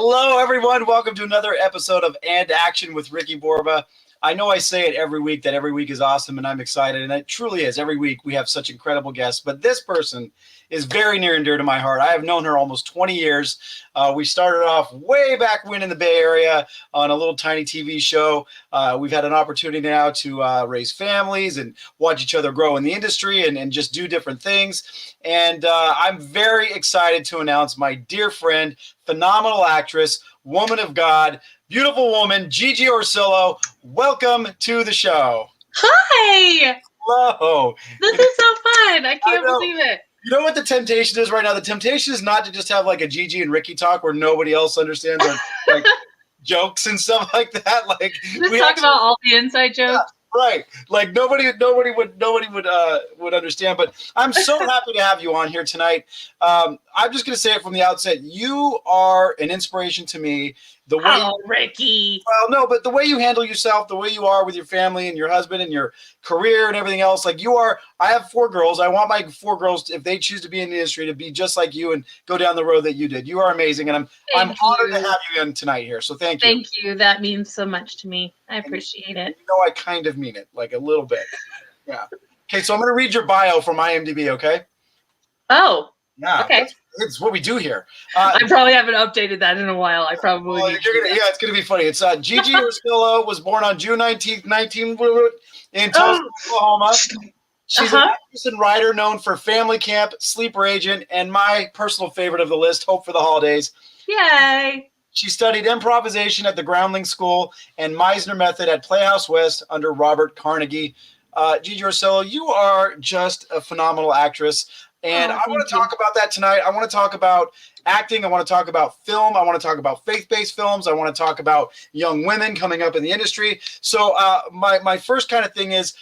Hello, everyone. Welcome to another episode of And Action with Ricky Borba. I know I say it every week that every week is awesome, and I'm excited, and it truly is. Every week we have such incredible guests, but this person is very near and dear to my heart. I have known her almost 20 years. We started off way back when in the Bay Area on a little tiny TV show. We've had an opportunity now to raise families and watch each other grow in the industry and just do different things. And I'm very excited to announce my dear friend, phenomenal actress, woman of God, beautiful woman, Gigi Orsillo. Welcome to the show. Hi. Hello. This is so fun. I can't believe it. You know what the temptation is right now? The temptation is not to just have like a Gigi and Ricky talk where nobody else understands our like jokes and stuff like that. Like we talk about all the inside jokes. Yeah. Right, like nobody would understand. But I'm so happy to have you on here tonight. I'm just going to say it from the outset. You are an inspiration to me. The way, Ricky. Well, no, but the way you handle yourself, the way you are with your family and your husband and your career and everything else, like you are. I have 4 girls. I want my 4 girls, if they choose to be in the industry, to be just like you and go down the road that you did. You are amazing, and I'm honored to have you in tonight here. So thank you. Thank you. That means so much to me. I appreciate it. You know, I kind of mean it, like a little bit. Yeah. Okay, so I'm going to read your bio from IMDb. Okay. Oh. Yeah. Okay. It's what we do here. I probably haven't updated that in a while. I probably it's going to be funny. It's Gigi Orsillo was born on June 19th, in Tulsa, Oklahoma. She's an actress and writer known for Family Camp, Sleeper Agent, and my personal favorite of the list, Hope for the Holidays. Yay! She studied improvisation at the Groundling School and Meisner Method at Playhouse West under Robert Carnegie. Gigi Orsillo, you are just a phenomenal actress. And I want to talk about that tonight. I want to talk about acting. I want to talk about film. I want to talk about faith-based films. I want to talk about young women coming up in the industry. So my first kind of thing is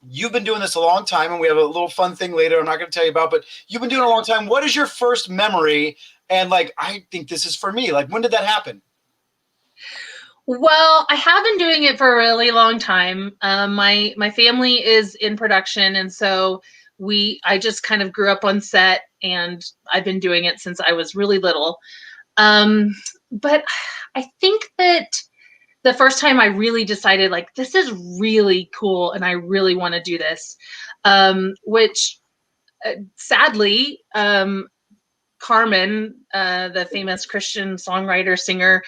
you've been doing this a long time, and we have a little fun thing later I'm not going to tell you about, but you've been doing it a long time. What is your first memory? And, like, I think this is for me. Like, when did that happen? Well, I have been doing it for a really long time. My family is in production, and so I just kind of grew up on set, and I've been doing it since I was really little. But I think that the first time I really decided, like, this is really cool and I really want to do this, which sadly, Carmen, the famous Christian songwriter, singer,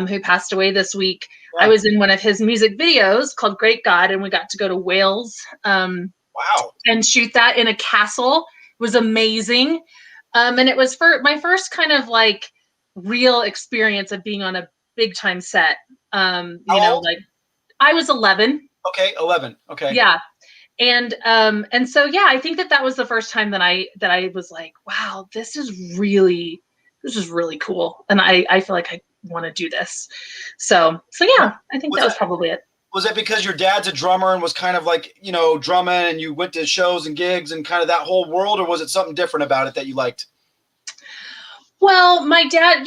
who passed away this week, I was in one of his music videos called Great God, and we got to go to Wales. Wow. And shoot that in a castle. It was amazing. And it was for my first kind of like real experience of being on a big time set. You know, like I was 11. Okay. 11. Okay. Yeah. And so, yeah, I think that was the first time that I was like, wow, this is really cool. And I feel like I want to do this. So yeah, I think that was probably it. Was that because your dad's a drummer and was kind of like, you know, drumming, and you went to shows and gigs and kind of that whole world, or was it something different about it that you liked? Well, my dad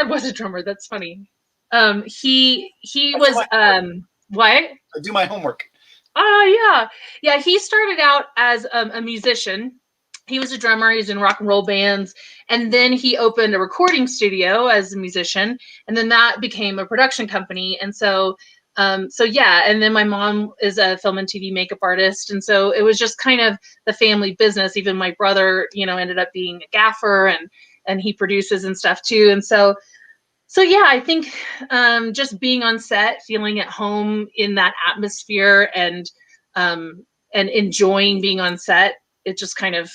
was a drummer. That's funny. He was what? I do my homework. Yeah. He started out as a musician. He was a drummer. He was in rock and roll bands, and then he opened a recording studio as a musician, and then that became a production company. And so yeah, and then my mom is a film and TV makeup artist, and so it was just kind of the family business. Even my brother, you know, ended up being a gaffer, and he produces and stuff too. And so yeah, I think just being on set, feeling at home in that atmosphere, and enjoying being on set, it just kind of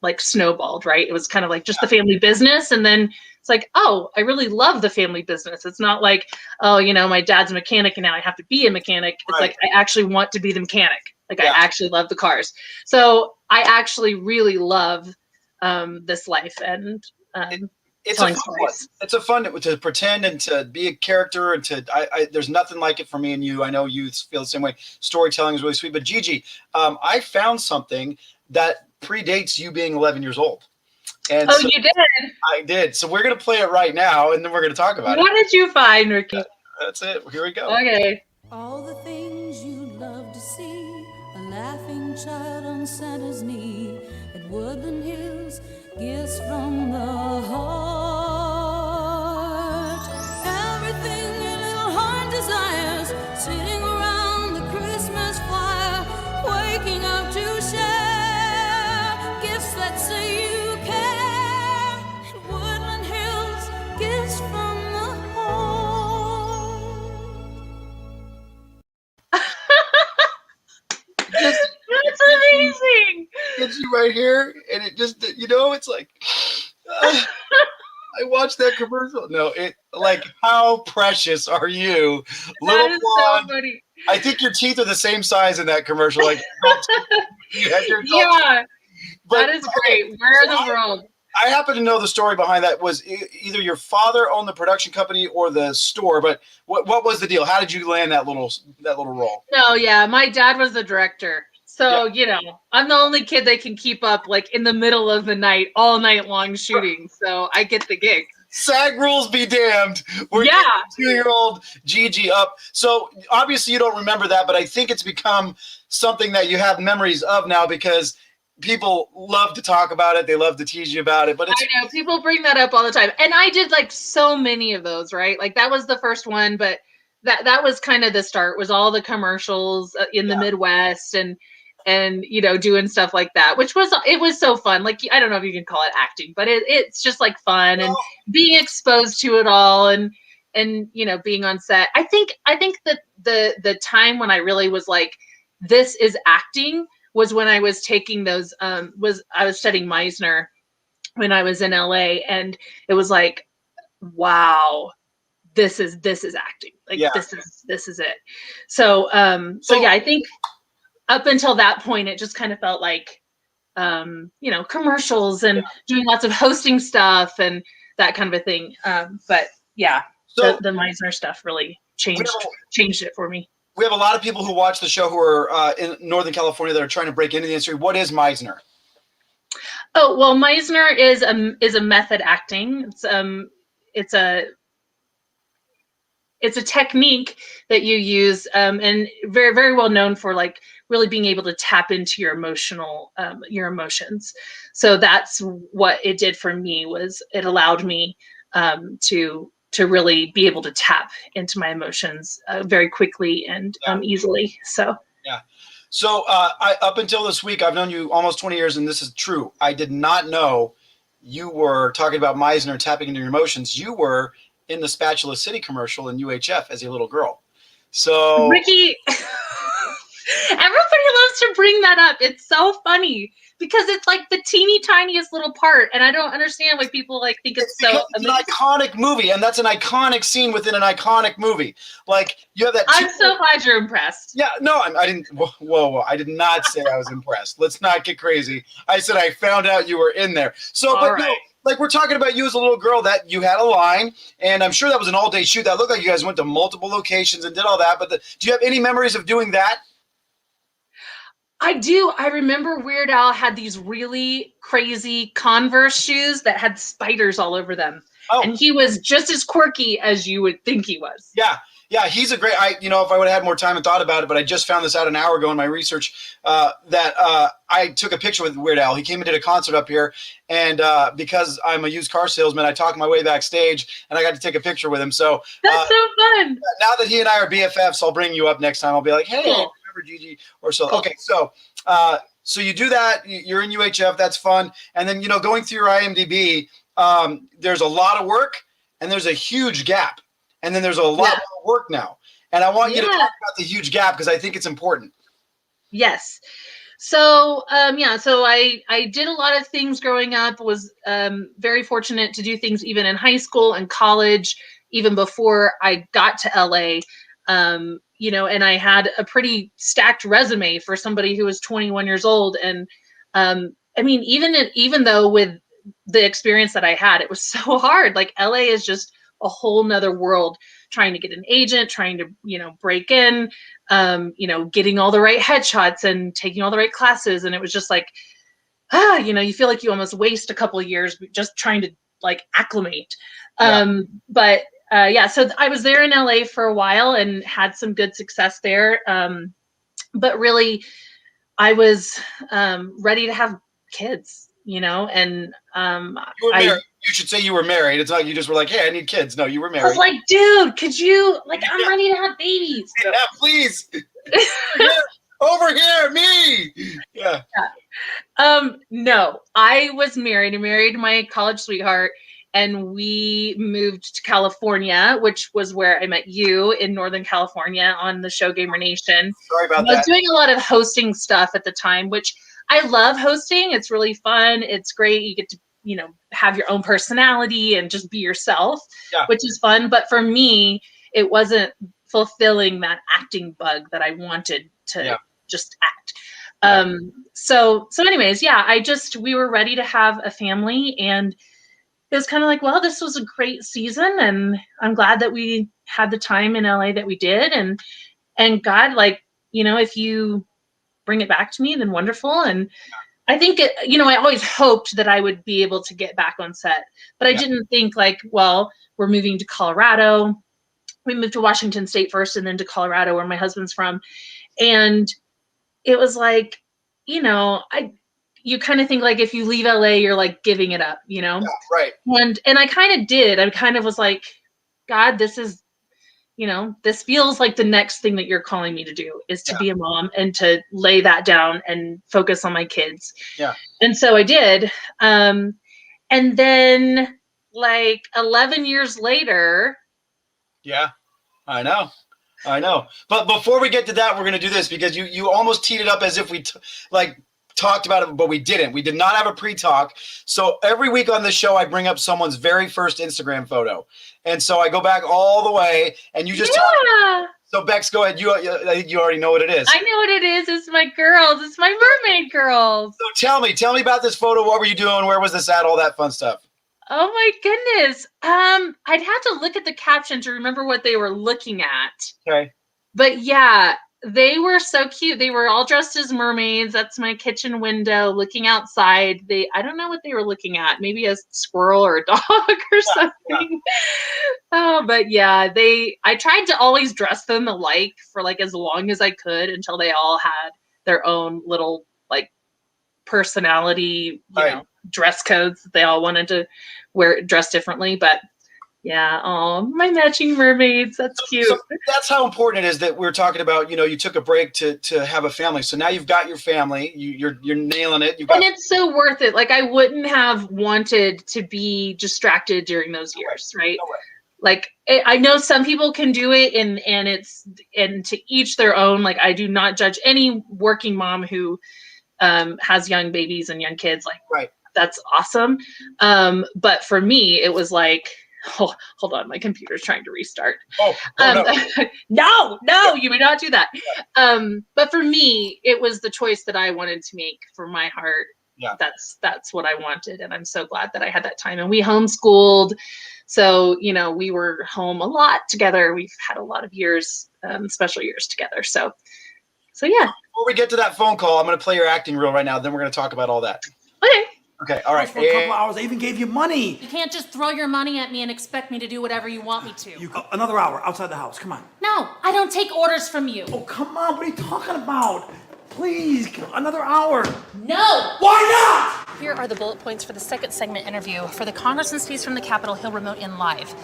like snowballed, right? It was kind of like just the family business, and then it's like, oh, I really love the family business. It's not like, oh, you know, my dad's a mechanic and now I have to be a mechanic. It's like I actually want to be the mechanic. Like I actually love the cars. So I actually really love this life, and it's a fun one. It's a fun to pretend and to be a character, and there's nothing like it for me and you. I know you feel the same way. Storytelling is really sweet. But Gigi, I found something that predates you being 11 years old. And so you did? I did. So we're going to play it right now, and then we're going to talk about it. What did you find, Ricky? That's it. Here we go. Okay. All the things you love to see, a laughing child on Santa's knee, at Woodland Hills, gifts from the heart. right here, and it just, it's like, I watched that commercial. No, how precious are you, little That is so blonde? funny. I think your teeth are the same size in that commercial. Like, you had your adult Yeah, but, that is great. Where are the world? I happen to know the story behind that was either your father owned the production company or the store. But what was the deal? How did you land that little role? No, yeah, my dad was the director. So, I'm the only kid that can keep up like in the middle of the night, all night long shooting. So I get the gig. SAG rules be damned. We're 2-year-old Gigi up. So obviously you don't remember that, but I think it's become something that you have memories of now because people love to talk about it. They love to tease you about it. But I know people bring that up all the time. And I did like so many of those, right? Like that was the first one, but that was kind of the start, was all the commercials in the Midwest and doing stuff like that, which was so fun. Like, I don't know if you can call it acting, but it's just like fun and being exposed to it all and being on set. I think that the time when I really was like, this is acting, was when I was taking those, I was studying Meisner when I was in LA, and it was like, wow, this is acting. Like, this is it. So, I think up until that point, it just kind of felt like, commercials and doing lots of hosting stuff and that kind of a thing. But yeah, so the Meisner stuff really changed it for me. We have a lot of people who watch the show who are in Northern California that are trying to break into the industry. What is Meisner? Oh, well, Meisner is a method acting. It's a technique that you use, and very, very well known for like really being able to tap into your emotions. So that's what it did for me, was it allowed me to really be able to tap into my emotions very quickly and easily. So yeah. So up until this week, I've known you almost 20 years, and this is true. I did not know you were talking about Meisner tapping into your emotions. You were in the Spatula City commercial in UHF as a little girl. So Ricky, everybody loves to bring that up. It's so funny because it's like the teeny tiniest little part, and I don't understand why people like think it's so amazing. It's an iconic movie, and that's an iconic scene within an iconic movie. Like, you have that. I'm so glad you're impressed. Yeah, no, I didn't. Whoa! I did not say I was impressed. Let's not get crazy. I said I found out you were in there. So, but no, like, we're talking about you as a little girl, that you had a line, and I'm sure that was an all-day shoot. That looked like you guys went to multiple locations and did all that. But do you have any memories of doing that? I do. I remember Weird Al had these really crazy Converse shoes that had spiders all over them. Oh. And he was just as quirky as you would think he was. Yeah. Yeah, he's a great, if I would have had more time and thought about it, but I just found this out an hour ago in my research, that I took a picture with Weird Al. He came and did a concert up here, and because I'm a used car salesman, I talked my way backstage, and I got to take a picture with him. So that's so fun. Now that he and I are BFFs, I'll bring you up next time. I'll be like, hey, cool. Remember Gigi Orsillo? Cool. Okay, so you do that. You're in UHF. That's fun. And then, going through your IMDb, there's a lot of work, and there's a huge gap. And then there's a lot more work now. And I want you to talk about the huge gap because I think it's important. Yes. So, so I did a lot of things growing up, was very fortunate to do things even in high school and college, even before I got to LA, and I had a pretty stacked resume for somebody who was 21 years old. And even though with the experience that I had, it was so hard. Like, LA is just a whole nother world, trying to get an agent, trying to, break in, getting all the right headshots and taking all the right classes. And it was just like, you feel like you almost waste a couple of years just trying to like acclimate. So I was there in LA for a while and had some good success there. But really I was ready to have kids, and you were married. You should say you were married. It's not like you just were like, hey, I need kids. No, you were married. I was like, dude, could you, I'm ready to have babies. Yeah, please. Over here, me. Yeah. No, I was married. I married my college sweetheart, and we moved to California, which was where I met you in Northern California on the show Gamer Nation. Sorry about that. I was doing a lot of hosting stuff at the time, which I love hosting. It's really fun. It's great. You get to, have your own personality and just be yourself, which is fun. But for me, it wasn't fulfilling that acting bug that I wanted to just act. So anyways, we were ready to have a family, and it was kind of like, well, this was a great season, and I'm glad that we had the time in LA that we did. And God, if you bring it back to me, then wonderful. And I think I always hoped that I would be able to get back on set, but I didn't think we're moving to Colorado. We moved to Washington State first and then to Colorado, where my husband's from. And it was like, you kind of think if you leave LA, you're giving it up, Yeah, right. And I kind of did. I kind of was like, God, this is, this feels like the next thing that you're calling me to do is to be a mom and to lay that down and focus on my kids. Yeah. And so I did. And then 11 years later. Yeah, I know. But before we get to that, we're going to do this because you almost teed it up as if we talked about it, but we didn't. We did not have a pre-talk. So every week on this show, I bring up someone's very first Instagram photo. And so I go back all the way, and you just talk. So Bex, go ahead. I think you already know what it is. I know what it is. It's my girls. It's my mermaid girls. So tell me about this photo. What were you doing? Where was this at? All that fun stuff. Oh my goodness. I'd have to look at the caption to remember what they were looking at. Okay. But yeah, they were so cute. They were all dressed as mermaids. That's my kitchen window looking outside. I don't know what they were looking at. Maybe a squirrel or a dog or something. Yeah. Oh, but yeah, I tried to always dress them alike for as long as I could until they all had their own little personality, dress codes that they all wanted to dress differently. But yeah, my matching mermaids. That's cute. So that's how important it is that we're talking about. You took a break to have a family. So now you've got your family. You're nailing it. And it's so worth it. I wouldn't have wanted to be distracted during those years, right? No way. I know some people can do it, and to each their own. I do not judge any working mom who has young babies and young kids. Right. That's awesome. But for me, it was oh, hold on, my computer's trying to restart. No, you may not do that. But for me, it was the choice that I wanted to make for my heart. Yeah. That's what I wanted. And I'm so glad that I had that time. And we homeschooled. So, we were home a lot together. We've had a lot of years, special years together. So yeah. Before we get to that phone call, I'm going to play your acting reel right now. Then we're going to talk about all that. Okay, all right. For a couple hours, I even gave you money. You can't just throw your money at me and expect me to do whatever you want me to. Another hour outside the house. Come on. No, I don't take orders from you. Oh, come on. What are you talking about? Please, another hour. No. Why not? Here are the bullet points for the second segment interview. For the Congressman's piece from the Capitol, he'll remote in live.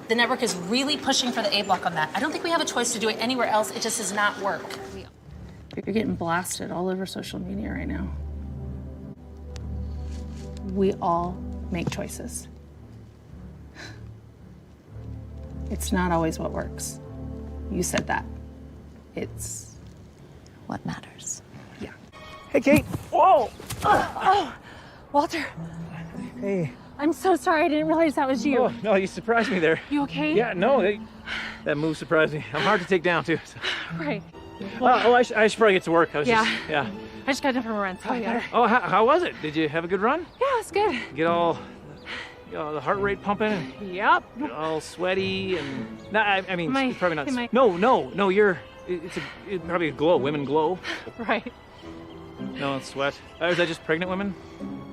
The network is really pushing for the A block on that. I don't think we have a choice to do it anywhere else. It just does not work. You're getting blasted all over social media right now. We all make choices. It's not always what works. You said that. It's what matters. Yeah. Hey, Kate. Whoa. Walter. Hey. I'm so sorry. I didn't realize that was you. Oh, no, you surprised me there. You okay? Yeah, no, that move surprised me. I'm hard to take down, too. So. Right. I should probably get to work. I just got done from a run, so better. Oh, how was it? Did you have a good run? Yeah, it was good. Get all the heart rate pumping? Yep. Get all sweaty and... No, I mean, it's probably not... No, it's probably a glow. Women glow. Right. No, it's sweat. Is that just pregnant women?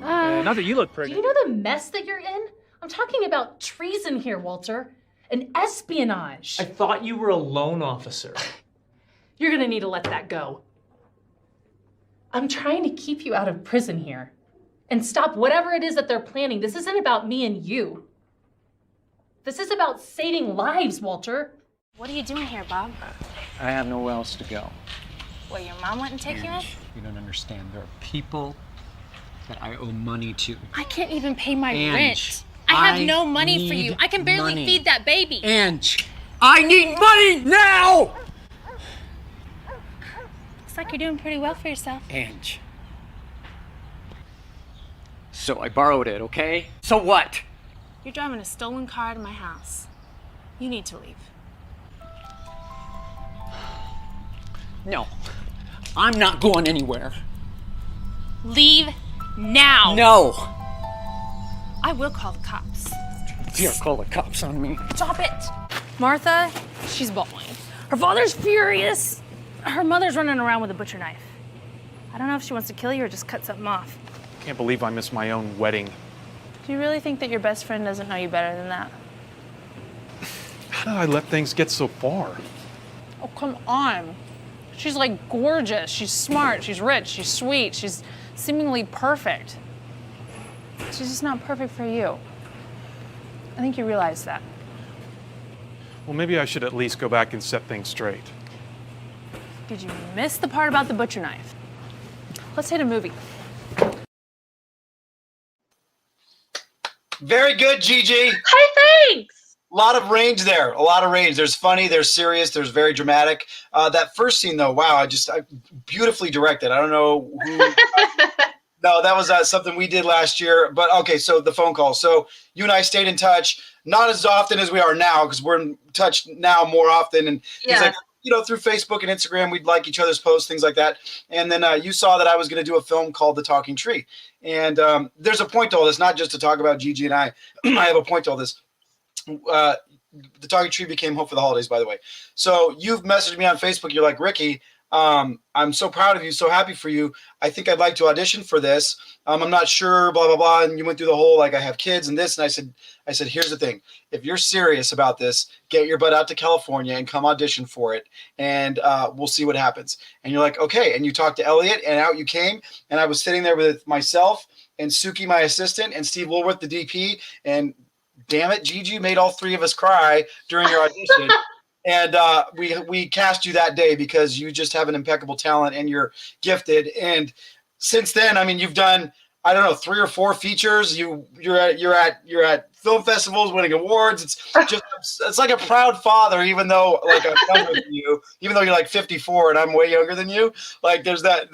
Not that you look pregnant. Do you know the mess that you're in? I'm talking about treason here, Walter. And espionage. I thought you were a loan officer. You're gonna need to let that go. I'm trying to keep you out of prison here and stop whatever it is that they're planning. This isn't about me and you. This is about saving lives, Walter. What are you doing here, Bob? I have nowhere else to go. What, your mom wouldn't take you in? You don't understand. There are people that I owe money to. I can't even pay my Ange, rent. I have no money for you. I can barely money. feed that baby. Ange, I need money now! Looks like you're doing pretty well for yourself. Ange, so I borrowed it, okay? So what? You're driving a stolen car to my house. You need to leave. No, I'm not going anywhere. Leave now. No! I will call the cops. Here, call the cops on me. Stop it. Martha, she's bawling. Her father's furious. Her mother's running around with a butcher knife. I don't know if she wants to kill you or just cut something off. Can't believe I missed my own wedding. Do you really think that your best friend doesn't know you better than that? How did I let things get so far? Oh, come on. She's like gorgeous. She's smart. She's rich. She's sweet. She's seemingly perfect. She's just not perfect for you. I think you realize that. Well, maybe I should at least go back and set things straight. Did you miss the part about the butcher knife? Let's hit a movie. Very good, Gigi. Hi, thanks. A lot of range there. A lot of range. There's funny, there's serious, there's very dramatic. That first scene, though, wow, I beautifully directed. I don't know who. No, that was something we did last year. But okay, so the phone call. So you and I stayed in touch, not as often as we are now, because we're in touch now more often. And he's like, through Facebook and Instagram, we'd like each other's posts, things like that. And then you saw that I was going to do a film called The Talking Tree. And there's a point to all this, not just to talk about Gigi and I. I have a point to all this. The Talking Tree became Hope for the Holidays, by the way. So you've messaged me on Facebook. You're like, Ricky, I'm so proud of you, so happy for you. I think I'd like to audition for this. I'm not sure, blah, blah, blah. And you went through the whole, like, I have kids and this. And I said, here's the thing. If you're serious about this, get your butt out to California and come audition for it. And we'll see what happens. And you're like, okay. And you talked to Elliot and out you came. And I was sitting there with myself and Suki, my assistant, and Steve Woolworth, the DP. And damn it, Gigi made all three of us cry during your audition. And we cast you that day because you just have an impeccable talent and you're gifted. And since then, I mean, you've done, I don't know, 3 or 4 features. You're at film festivals, winning awards. It's like a proud father, even though like I'm younger than you, even though you're like 54 and I'm way younger than you. Like there's that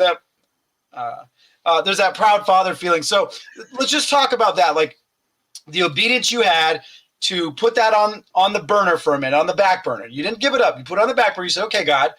proud father feeling. So let's just talk about that. Like the obedience you had to put that on the burner for a minute, on the back burner. You didn't give it up. You put it on the back burner. You said, okay, God,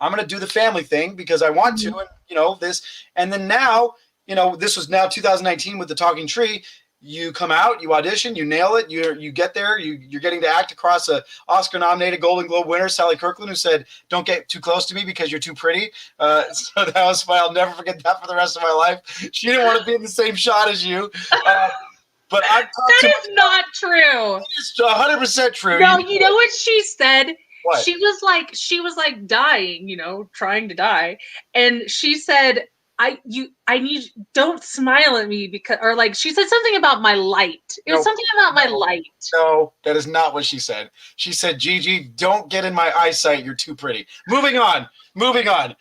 I'm going to do the family thing because I want to, and this. And then now, this was now 2019 with The Talking Tree. You come out, you audition, you nail it. You get there. You're getting to act across a Oscar-nominated Golden Globe winner, Sally Kirkland, who said, don't get too close to me because you're too pretty. So that was fine. I'll never forget that for the rest of my life. She didn't want to be in the same shot as you. But that is not true. It's 100% true. No, you know what she said? What? She was like dying, trying to die. And she said, don't smile at me because, or like, she said something about my light. It was something about my light. No, that is not what she said. She said, Gigi, don't get in my eyesight. You're too pretty. Moving on.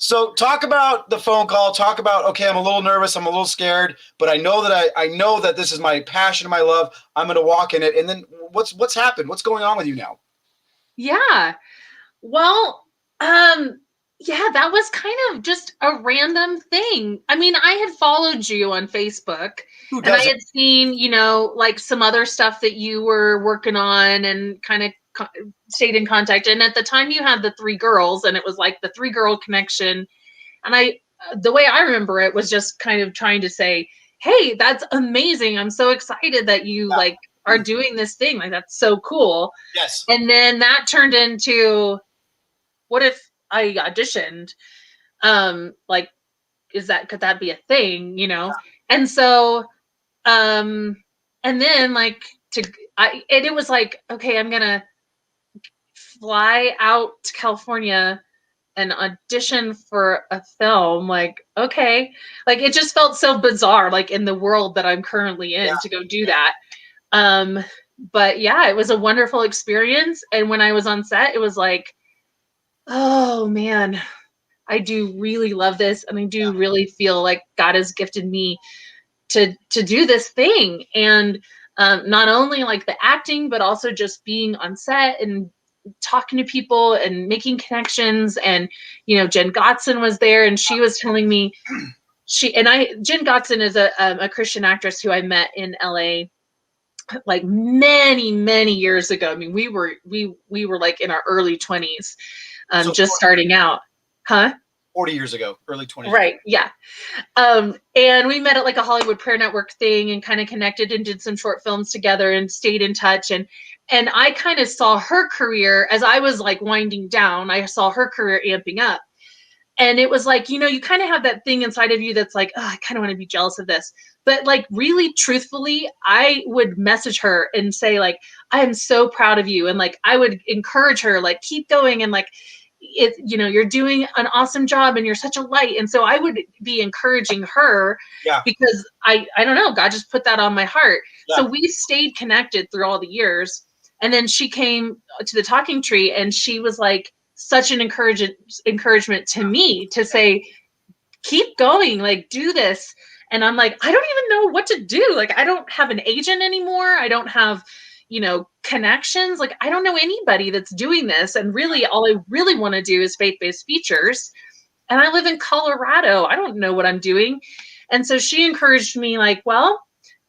So talk about the phone call. Talk about, okay, I'm a little nervous. I'm a little scared, but I know that this is my passion, my love. I'm going to walk in it. And then what's happened? What's going on with you now? Yeah. Well, that was kind of just a random thing. I mean, I had followed you on Facebook and I had seen, like some other stuff that you were working on and kind of stayed in contact. And at the time you had the 3 girls and it was like the 3-girl connection. And the way I remember it was just kind of trying to say, hey, that's amazing. I'm so excited that you are doing this thing. Like, that's so cool. Yes. And then that turned into, what if I auditioned? Could that be a thing, Yeah. And so, and then it was like, okay, I'm going to fly out to California and audition for a film. Like, okay, like it just felt so bizarre, like in the world that I'm currently in to go do that. But yeah, it was a wonderful experience. And when I was on set, it was like, oh man, I do really love this. And I do really feel like God has gifted me to do this thing. And not only like the acting, but also just being on set and talking to people and making connections. And, Jen Gottson was there and she was telling me Jen Gotzon is a Christian actress who I met in LA like many years ago. I mean, we were like in our early 20s, So just starting out. Huh? 40 years ago, early 20s. Right. Yeah. And we met at like a Hollywood Prayer Network thing and kind of connected and did some short films together and stayed in touch. And I kind of saw her career as I was like winding down. I saw her career amping up. And it was like, you kind of have that thing inside of you that's like, oh, I kind of want to be jealous of this. But like really truthfully, I would message her and say like, I am so proud of you. And like, I would encourage her, like, keep going. And like, you're doing an awesome job and you're such a light. And so I would be encouraging her because I don't know, God just put that on my heart. Yeah. So we stayed connected through all the years. And then she came to the Talking Tree and she was like, such an encouragement to me to say, keep going, like do this. And I'm like, I don't even know what to do. Like, I don't have an agent anymore. I don't have, connections. Like, I don't know anybody that's doing this. And really, all I really want to do is faith-based features. And I live in Colorado. I don't know what I'm doing. And so she encouraged me like, well,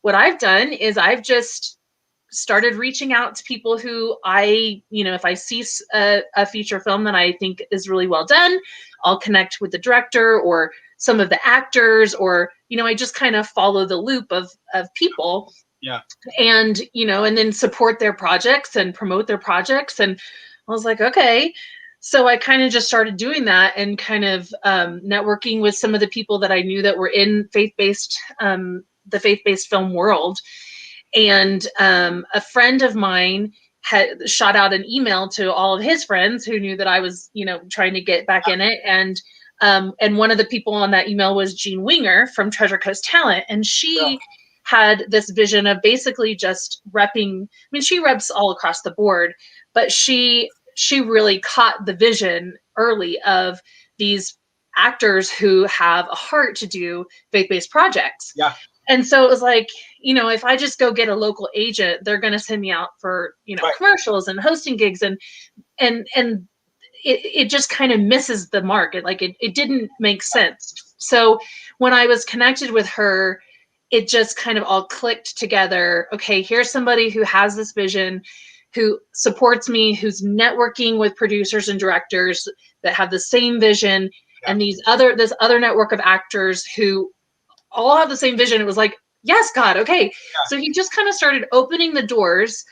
what I've done is I've just started reaching out to people who if I see a feature film that I think is really well done, I'll connect with the director or some of the actors, or, I just kind of follow the loop of people. Yeah. And, and then support their projects and promote their projects. And I was like, okay. So I kind of just started doing that and kind of networking with some of the people that I knew that were in the faith-based film world. And a friend of mine had shot out an email to all of his friends who knew that I was, trying to get back in it. And one of the people on that email was Jean Winger from Treasure Coast Talent. And she had this vision of basically just repping. I mean, she reps all across the board, but she really caught the vision early of these actors who have a heart to do faith-based projects. Yeah. And so it was like, if I just go get a local agent, they're going to send me out for, commercials and hosting gigs. And it just kind of misses the mark. It didn't make sense. So when I was connected with her, it just kind of all clicked together. Okay, here's somebody who has this vision, who supports me, who's networking with producers and directors that have the same vision. Yeah. And this other network of actors who all have the same vision. It was like, yes, God. Okay. Yeah. So he just kind of started opening the doors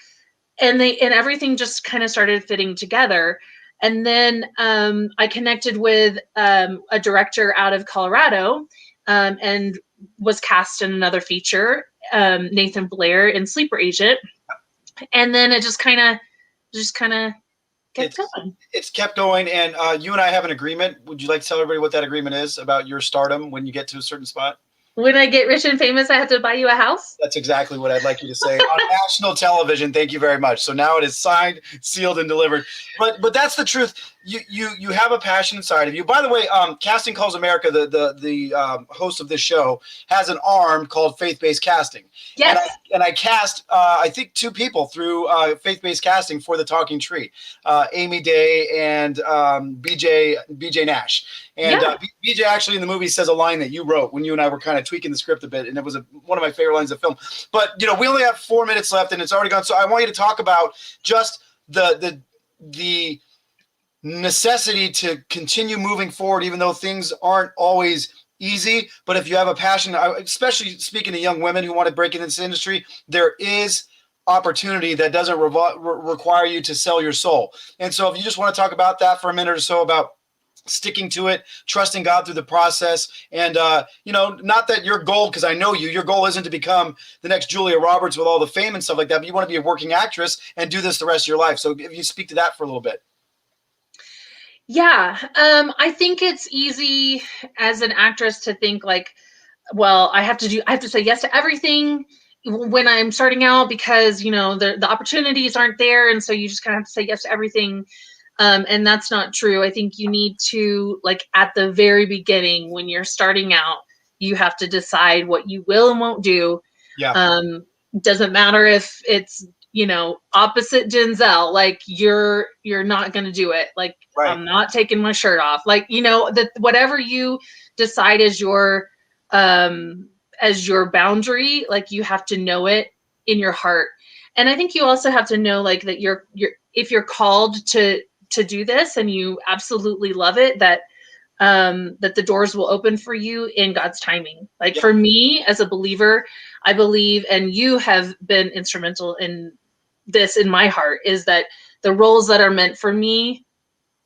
and everything just kind of started fitting together. And then I connected with a director out of Colorado and was cast in another feature, Nathan Blair in Sleeper Agent. And then it just kind of kept going. It's kept going. And you and I have an agreement. Would you like to tell everybody what that agreement is about your stardom when you get to a certain spot? When I get rich and famous, I have to buy you a house? That's exactly what I'd like you to say on national television. Thank you very much. So now it is signed, sealed, and delivered. But that's the truth. You have a passion inside of you. By the way, Casting Calls America, the host of this show, has an arm called Faith-Based Casting. Yes. And I cast, I think, 2 people through Faith-Based Casting for the Talking Tree, Amy Day and BJ Nash. And BJ actually in the movie says a line that you wrote when you and I were kind of tweaking the script a bit, and it was one of my favorite lines of the film. But we only have 4 minutes left, and it's already gone. So I want you to talk about just the necessity to continue moving forward, even though things aren't always easy. But if you have a passion, especially speaking to young women who want to break into this industry, there is opportunity that doesn't require you to sell your soul. And so if you just want to talk about that for a minute or so, about sticking to it, trusting God through the process, and not that your goal, because I know your goal isn't to become the next Julia Roberts with all the fame and stuff like that, but you want to be a working actress and do this the rest of your life. So if you speak to that for a little bit. Yeah, I think it's easy as an actress to think like, well, I have to say yes to everything when I'm starting out because the opportunities aren't there, and so you just kind of have to say yes to everything. And that's not true. I think you need to, like, at the very beginning, when you're starting out, you have to decide what you will and won't do. Yeah. Doesn't matter if it's, opposite Denzel, like you're not going to do it. Like, right. I'm not taking my shirt off. Like, that whatever you decide is your as your boundary. Like, you have to know it in your heart. And I think you also have to know, like, that you're if you're called to do this and you absolutely love it, that that the doors will open for you in God's timing. Like, for me as a believer, I believe, and you have been instrumental in this in my heart, is that the roles that are meant for me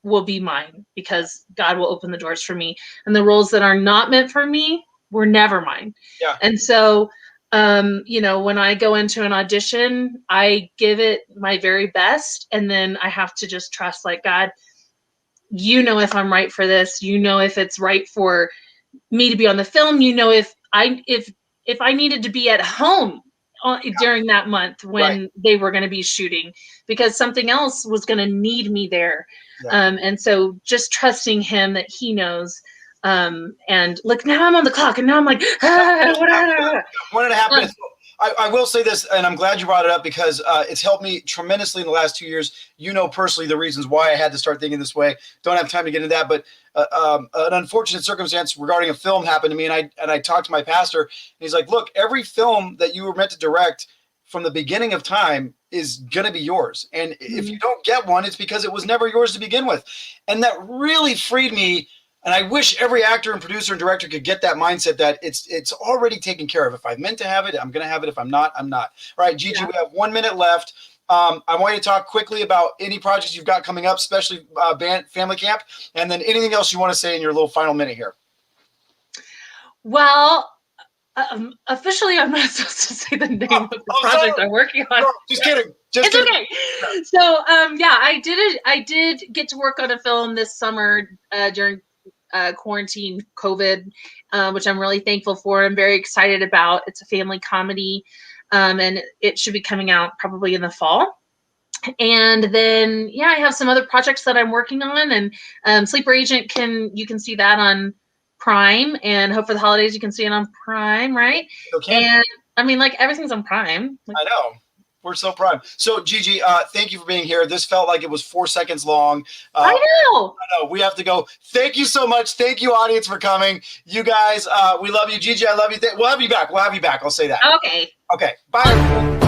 will be mine because God will open the doors for me. And the roles that are not meant for me were never mine. Yeah. And so, you know, when I go into an audition, I give it my very best. And then I have to just trust, like, God, you know, if I'm right for this, you know, if it's right for me to be on the film, you know, if I needed to be at home during that month when they were going to be shooting, because something else was going to need me there. And so just trusting him that he knows. And look, now I'm on the clock and now I'm like, When it happens, I will say this, and I'm glad you brought it up because it's helped me tremendously in the last 2 years. You know personally the reasons why I had to start thinking this way. Don't have time to get into that, but an unfortunate circumstance regarding a film happened to me, and I talked to my pastor, and he's like, look, every film that you were meant to direct from the beginning of time is going to be yours. And if you don't get one, it's because it was never yours to begin with. And that really freed me. And I wish every actor and producer and director could get that mindset that it's already taken care of. If I'm meant to have it, I'm going to have it. If I'm not, I'm not. All right, Gigi, we have 1 minute left. I want you to talk quickly about any projects you've got coming up, especially band family camp, and then anything else you want to say in your little final minute here. Well, officially, I'm not supposed to say the name of the project I'm working on. No, just kidding. Just it's kidding. Okay. So, yeah, I did get to work on a film this summer during quarantine COVID, which I'm really thankful for. I'm very excited about. It's a family comedy, and it should be coming out probably in the fall. And then, yeah, I have some other projects that I'm working on, and Sleeper Agent you can see that on Prime, and Hope for the Holidays, you can see it on Prime, right? Okay. And I mean, like, everything's on Prime. I know. We're so proud. So, Gigi, thank you for being here. This felt like it was 4 seconds long. I know. We have to go. Thank you so much. Thank you, audience, for coming. You guys, we love you. Gigi, I love you. We'll have you back. We'll have you back. I'll say that. Okay. Okay. Bye.